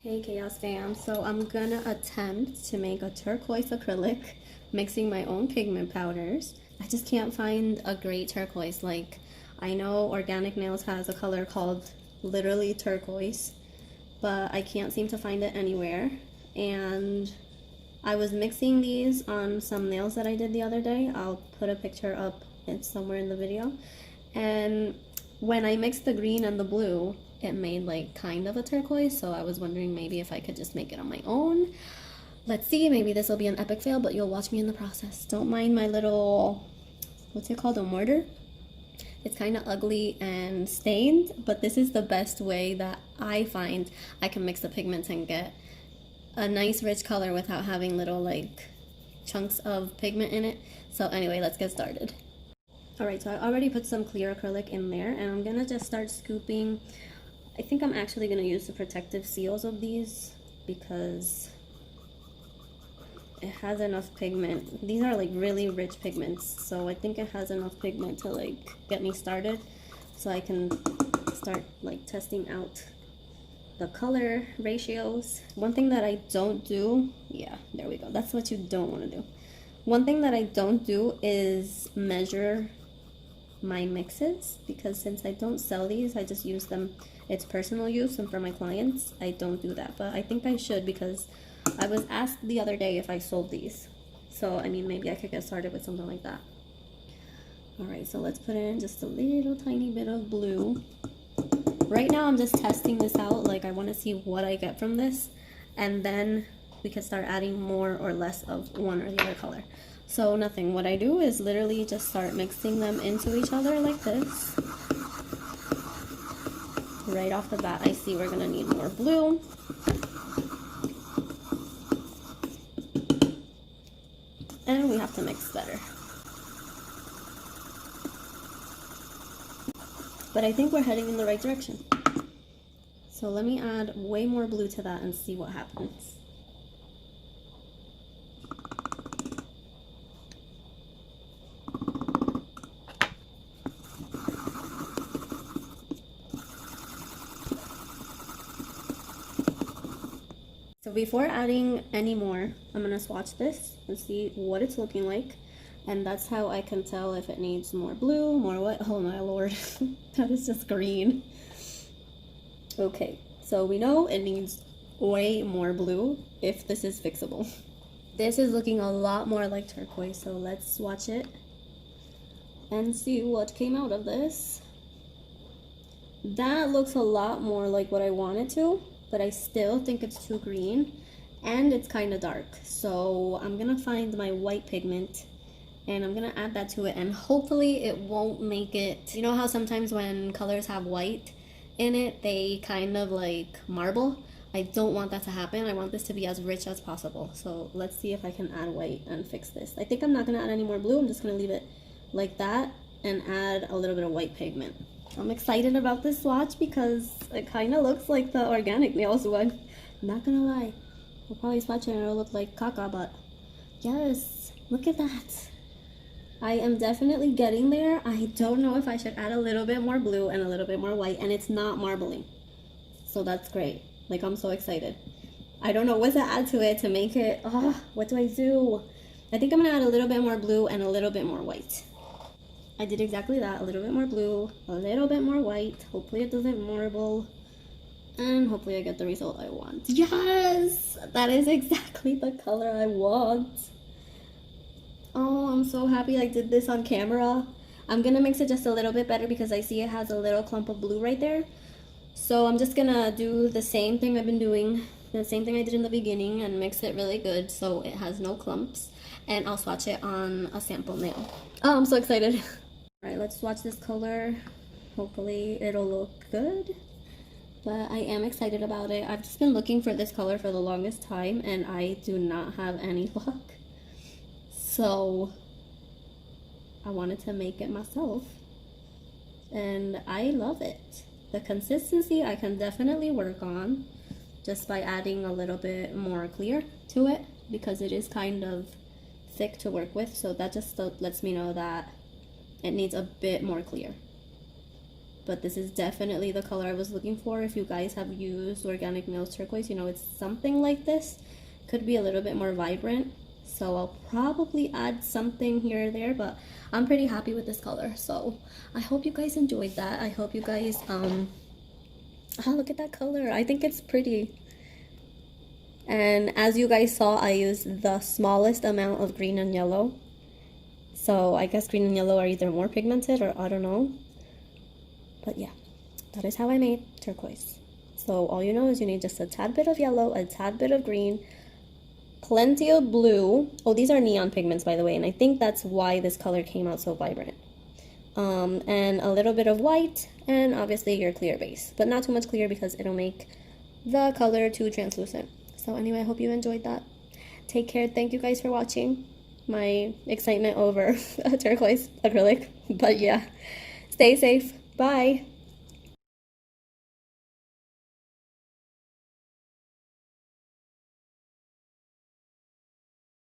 Hey Chaos fam, so I'm gonna attempt to make a turquoise acrylic mixing my own pigment powders. I just can't find a great turquoise. Like, I know Organic Nails has a color called literally turquoise, but I can't seem to find it anywhere. And I was mixing these on some nails that I did the other day. I'll put a picture up, it's somewhere in the video. And when I mixed the green and the blue, it made like kind of a turquoise, so I was wondering maybe if I could just make it on my own. Let's see, maybe this will be an epic fail, but you'll watch me in the process. Don't mind my little, what's it called, a mortar? It's kind of ugly and stained, but this is the best way that I find I can mix the pigments and get a nice rich color without having little like chunks of pigment in it. So anyway, let's get started. Alright, so I already put some clear acrylic in there, and I'm gonna just start scooping. I think I'm actually going to use the protective seals of these because it has enough pigment. These are like really rich pigments, so I think it has enough pigment to like get me started so I can start like testing out the color ratios. One thing that I don't do, yeah, there we go. That's what you don't want to do. One thing that I don't do is measure my mixes, because since I don't sell these, I just use them. It's personal use, and for my clients I don't do that, but I think I should because I was asked the other day if I sold these. So I mean, maybe I could get started with something like that. Alright, so let's put in just a little tiny bit of blue. Right now I'm just testing this out, like I want to see what I get from this, and then we can start adding more or less of one or the other color. So nothing, what I do is literally just start mixing them into each other like this. Right off the bat, I see we're gonna need more blue. And we have to mix better. But I think we're heading in the right direction. So let me add way more blue to that and see what happens. So before adding any more, I'm gonna swatch this and see what it's looking like. And that's how I can tell if it needs more blue, more what? Oh my lord, that is just green. Okay, so we know it needs way more blue if this is fixable. This is looking a lot more like turquoise, so let's swatch it and see what came out of this. That looks a lot more like what I wanted to, but I still think it's too green and it's kind of dark. So I'm gonna find my white pigment and I'm gonna add that to it, and hopefully it won't make it, you know how sometimes when colors have white in it, they kind of like marble? I don't want that to happen. I want this to be as rich as possible. So let's see if I can add white and fix this. I think I'm not gonna add any more blue. I'm just gonna leave it like that and add a little bit of white pigment. I'm excited about this swatch because it kind of looks like the Organic Nails one. I'm not gonna lie. I'll probably swatch it and it'll look like caca, but yes, look at that. I am definitely getting there. I don't know if I should add a little bit more blue and a little bit more white, and it's not marbling. So that's great. Like, I'm so excited. I don't know what to add to it to make it, what do I do? I think I'm gonna add a little bit more blue and a little bit more white. I did exactly that, a little bit more blue, a little bit more white. Hopefully it doesn't marble, and hopefully I get the result I want. Yes! That is exactly the color I want. Oh, I'm so happy I did this on camera. I'm gonna mix it just a little bit better because I see it has a little clump of blue right there. So I'm just gonna do the same thing I've been doing, the same thing I did in the beginning, and mix it really good so it has no clumps. And I'll swatch it on a sample nail. Oh, I'm so excited. Alright, let's swatch this color. Hopefully it'll look good. But I am excited about it. I've just been looking for this color for the longest time and I do not have any luck. So I wanted to make it myself. And I love it. The consistency I can definitely work on just by adding a little bit more clear to it because it is kind of thick to work with. So that just lets me know that it needs a bit more clear. but this is definitely the color I was looking for. If you guys have used Organic Nails Turquoise, you know it's something like this. Could be a little bit more vibrant, so I'll probably add something here or there, but I'm pretty happy with this color. So I hope you guys enjoyed that. I hope you guys oh, look at that color. I think it's pretty. And as you guys saw, I used the smallest amount of green and yellow. So I guess green and yellow are either more pigmented or I don't know. But yeah, that is how I made turquoise. So all you know is you need just a tad bit of yellow, a tad bit of green, plenty of blue. Oh, these are neon pigments, by the way, and I think that's why this color came out so vibrant. And a little bit of white, and obviously your clear base, but not too much clear because it'll make the color too translucent. So anyway, I hope you enjoyed that. Take care. Thank you guys for watching my excitement over turquoise acrylic. But yeah, stay safe. Bye.